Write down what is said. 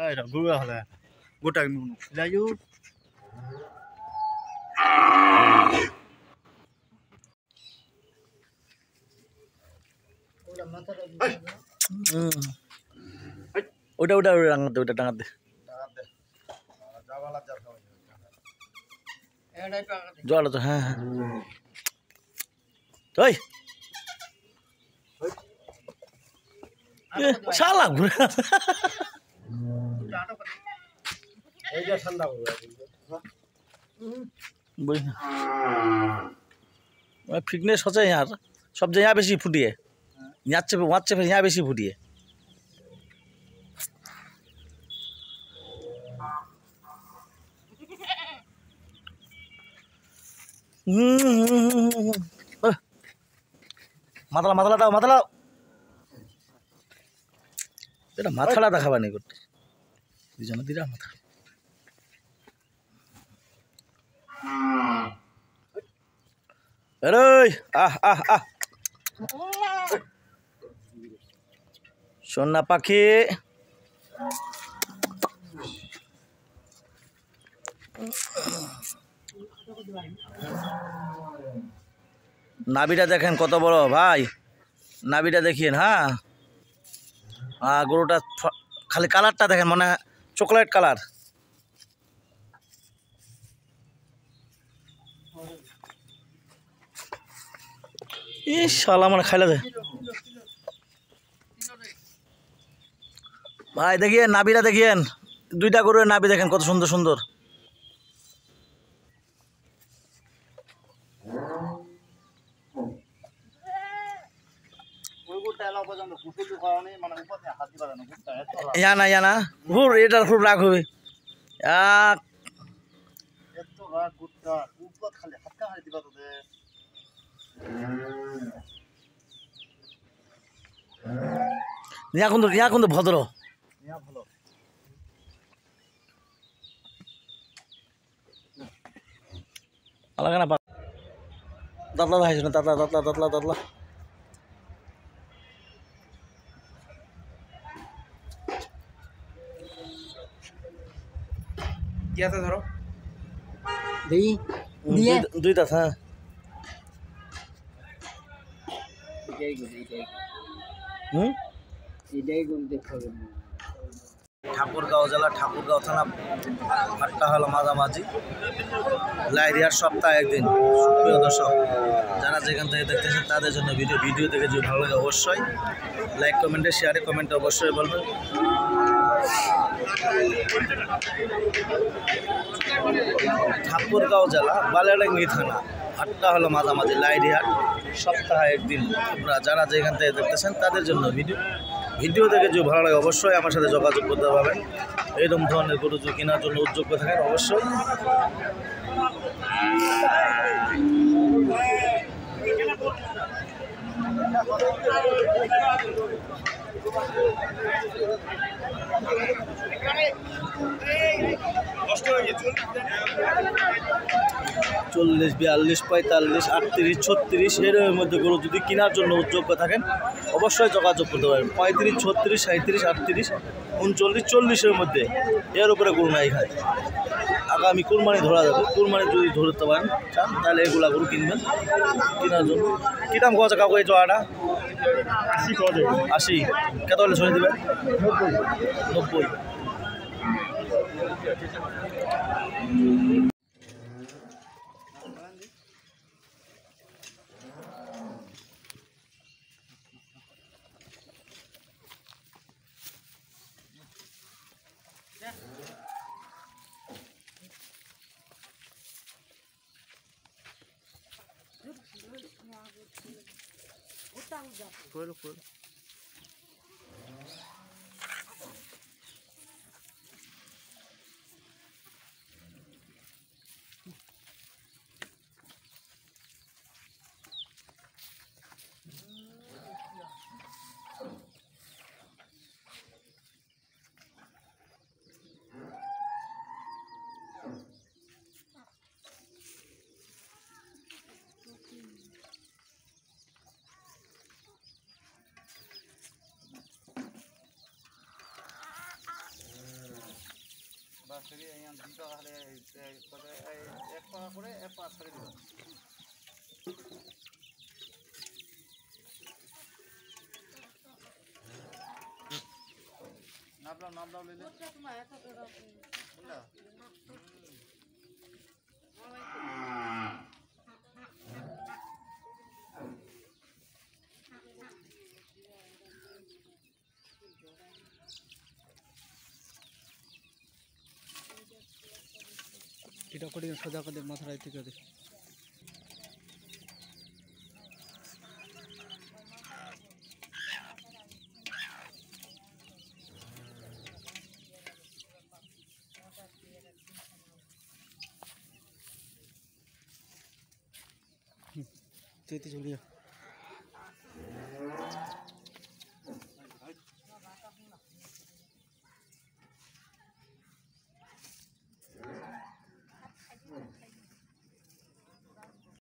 এটা গুড়া হলে গোটা যাই ওটা ওটা ডাঙাতে ওটা ডাঙাতে জল তো হ্যাঁ হ্যাঁ ওই শালা ঘুরে फिटनेस होता है यार सब जगह यहाँ बेसी फुटिए यहाँ से फिर यहाँ बेसी फुटिए मतला मतला दाओ मतला এটা মাথাটা দেখাবা নি করতে দুজন দিরা মাথা আরে আহ আহ আহ সোনা পাখি নাভিটা দেখেন কত বড় ভাই নাভিটা দেখিয়েন হ্যাঁ গরুটা খালি কালারটা দেখেন মানে চকলেট কালার ইস শালা মানে খাইলা দে ভাই দেখিয়েন নাভিটা দেখিয়েন দুইটা গরুর নাভি দেখেন কত সুন্দর সুন্দর ইয়ানা হুর এটার খুব রাগ হবে ইয়া কিন্তু ভদ্র আলাদা না দাতলা খাইছো না দাতলা দাতলা দাতলা দাতলা क्या था धरो दुई था ঠাকুরগাঁও জেলা ঠাকুরগাঁও থানা হাটটা হলো মাঝামাঝি লাইরিয়ার সপ্তাহে একদিন সুপ্রিয় দর্শক যারা যেখান থেকে দেখতেছেন তাদের জন্য ভিডিও দেখে যদি ভালো লাগে অবশ্যই লাইক কমেন্টে শেয়ারে কমেন্টে অবশ্যই বলবেন ঠাকুরগাঁও জেলা বালিয়াডাঙ্গি থানা হাটটা হলো মাঝামাঝি লাইরিয়ার সপ্তাহে একদিন আপনারা যারা যেখান থেকে দেখতেছেন তাদের জন্য ভিডিও দেখে যদি ভালো লাগে অবশ্যই আমার সাথে যোগাযোগ করতে পারবেন এরকম ধরনের গরু যদি কেনার জন্য উদ্যোগ থাকেন অবশ্যই চল্লিশ 42 45 38 36 এর মধ্যে গরু যদি কেনার জন্য উদ্যোগ থাকেন অবশ্যই যোগাযোগ করতে পারেন 35 36 37 38 39 40 মধ্যে এর উপরে গরু নাই খায় আগামী কুরবানি ধরা যাবে কুরবানি যদি ধরতে পারেন চান তাহলে এগুলা গরু কিনবেন কেনার জন্য কী দাম কোয়া কাকু এই জোড়াটা 80 কত হলে ছড়িয়ে দেবেন 90 Fueron. বাসরি ইয়ান 2 টাকা হলে কত 1 টাকা করে 1 টাকা ছেড়ে দিবা নাবলাও লইলে বুঝলা এটা করে সোজা করে মাথা রাইতে করে चलिए